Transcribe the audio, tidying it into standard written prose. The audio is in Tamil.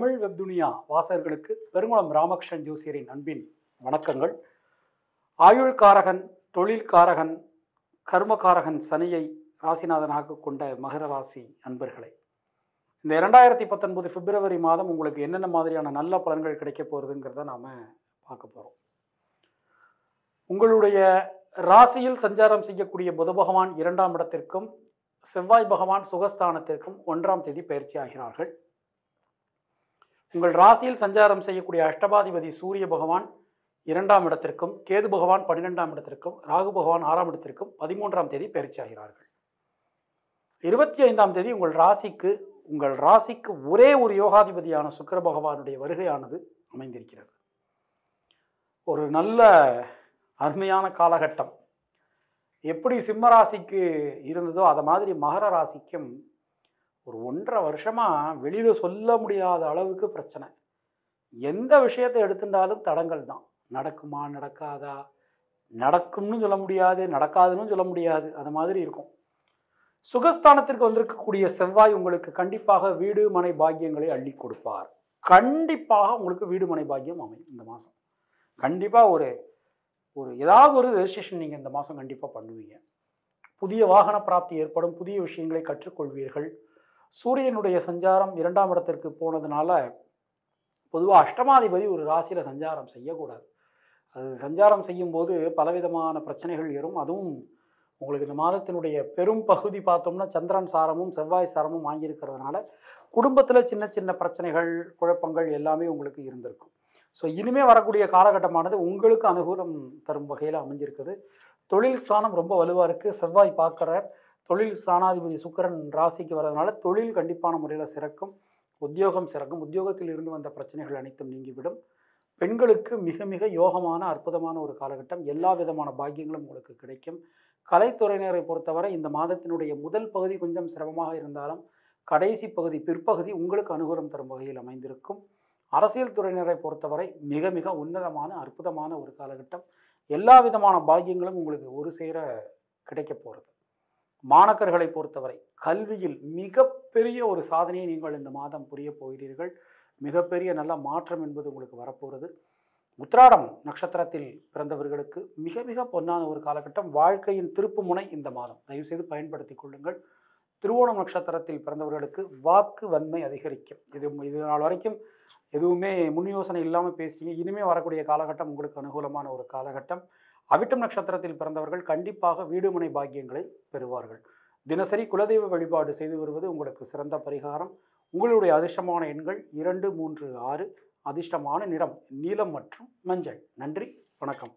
தமிழ் வெப்துனியா வாசகர்களுக்கு பெருங்குளம் ராமகிருஷ்ணன் ஜோசியரின் அன்பின் வணக்கங்கள். ஆயுள்காரகன், தொழில்காரகன், கர்மகாரகன் சனியை ராசிநாதனாக கொண்ட மகர ராசி அன்பர்களே, இந்த 2019 பிப்ரவரி மாதம் உங்களுக்கு என்னென்ன மாதிரியான நல்ல பலன்கள் கிடைக்க போகிறதுங்கிறத நாம் பார்க்க போகிறோம். உங்களுடைய ராசியில் சஞ்சாரம் செய்யக்கூடிய புத பகவான் 2ஆம் இடத்திற்கும் செவ்வாய் பகவான் சுகஸ்தானத்திற்கும் 1ஆம் தேதி பயிற்சி ஆகிறார்கள். உங்கள் ராசியில் சஞ்சாரம் செய்யக்கூடிய அஷ்டபாதிபதி சூரிய பகவான் 2ஆம் இடத்திற்கும், கேது பகவான் 12ஆம் இடத்திற்கும், ராகு பகவான் 6ஆம் இடத்திற்கும் 13ஆம் தேதி பயிற்சி ஆகிறார்கள். 25ஆம் தேதி உங்கள் ராசிக்கு ஒரே ஒரு யோகாதிபதியான சுக்கிர பகவானுடைய வருகையானது அமைந்திருக்கிறது. ஒரு நல்ல அருமையான காலகட்டம். எப்படி சிம்ம ராசிக்கு இருந்ததோ அதை மாதிரி மகர ராசிக்கும் ஒரு 1.5 வருஷமாக வெளியில் சொல்ல முடியாத அளவுக்கு பிரச்சனை. எந்த விஷயத்தை எடுத்துட்டாலும் தடங்கள் தான். நடக்குமா, நடக்காதா, நடக்கும்னு சொல்ல முடியாது, நடக்காதுன்னு சொல்ல முடியாது, அது மாதிரி இருக்கும். சுகஸ்தானத்திற்கு வந்திருக்கக்கூடிய செவ்வாய் உங்களுக்கு கண்டிப்பாக வீடு மனை பாக்கியங்களை அள்ளி கொடுப்பார். கண்டிப்பாக உங்களுக்கு வீடு மனை பாக்கியம் அமையும். இந்த மாதம் கண்டிப்பாக ஒரு ஏதாவது ஒரு ரெஜிஸ்ட்ரேஷன் நீங்கள் இந்த மாதம் கண்டிப்பாக பண்ணுவீங்க. புதிய வாகன பிராப்தி ஏற்படும். புதிய விஷயங்களை கற்றுக்கொள்வீர்கள். சூரியனுடைய சஞ்சாரம் 2ஆம் இடத்திற்கு போனதுனால பொதுவாக அஷ்டமாதிபதி ஒரு ராசியில் சஞ்சாரம் செய்யக்கூடாது. அது சஞ்சாரம் செய்யும்போது பலவிதமான பிரச்சனைகள் ஏறும். அதுவும் உங்களுக்கு இந்த மாதத்தினுடைய பெரும் பகுதி பார்த்தோம்னா சந்திரன் சாரமும் செவ்வாய் சாரமும் வாங்கியிருக்கிறதுனால குடும்பத்தில் சின்ன சின்ன பிரச்சனைகள், குழப்பங்கள் எல்லாமே உங்களுக்கு இருந்திருக்கும். ஸோ இனிமேல் வரக்கூடிய காலகட்டமானது உங்களுக்கு அனுகூலம் தரும் வகையில் அமைஞ்சிருக்குது. தொழில் ஸ்தானம் ரொம்ப வலுவாக இருக்குது. செவ்வாய் பார்க்குறார். தொழில் ஸ்தானாதிபதி சுக்கிரன் ராசிக்கு வர்றதுனால தொழில் கண்டிப்பான முறையில் சிறக்கும். உத்தியோகம் சிறக்கும். உத்தியோகத்தில் இருந்து வந்த பிரச்சனைகள் அனைத்தும் நீங்கிவிடும். பெண்களுக்கு மிக மிக யோகமான அற்புதமான ஒரு காலகட்டம். எல்லா விதமான பாக்கியங்களும் உங்களுக்கு கிடைக்கும். கலைத்துறையினரை பொறுத்தவரை இந்த மாதத்தினுடைய முதல் பகுதி கொஞ்சம் சிரமமாக இருந்தாலும் கடைசி பகுதி, பிற்பகுதி உங்களுக்கு அனுகூலம் தரும் வகையில் அமைந்திருக்கும். அரசியல் துறையினரை பொறுத்தவரை மிக மிக உன்னதமான அற்புதமான ஒரு காலகட்டம். எல்லா விதமான பாக்கியங்களும் உங்களுக்கு ஒரு சேர கிடைக்க போகிறது. மாணக்கர்களை பொறுத்தவரை கல்வியில் மிகப்பெரிய ஒரு சாதனையை நீங்கள் இந்த மாதம் புரிய போகிறீர்கள். மிகப்பெரிய நல்ல மாற்றம் என்பது உங்களுக்கு வரப்போகிறது. உத்திராடம் நட்சத்திரத்தில் பிறந்தவர்களுக்கு மிக மிக பொன்னான ஒரு காலகட்டம். வாழ்க்கையின் திருப்பு முனை இந்த மாதம். தயவுசெய்து பயன்படுத்தி கொள்ளுங்கள். திருவோணம் நட்சத்திரத்தில் பிறந்தவர்களுக்கு வாக்கு வன்மை அதிகரிக்கும். இது நாள் வரைக்கும் எதுவுமே முன் யோசனை இல்லாமல் பேசுறீங்க. இனிமேல் வரக்கூடிய காலகட்டம் உங்களுக்கு அனுகூலமான ஒரு காலகட்டம். அவிட்டம் நட்சத்திரத்தில் பிறந்தவர்கள் கண்டிப்பாக வீடுமனை பாக்கியங்களை பெறுவார்கள். தினசரி குலதெய்வ வழிபாடு செய்து வருவது உங்களுக்கு சிறந்த பரிகாரம். உங்களுடைய அதிர்ஷ்டமான எண்கள் 2, 3, 6. அதிர்ஷ்டமான நிறம் நீலம் மற்றும் மஞ்சள். நன்றி, வணக்கம்.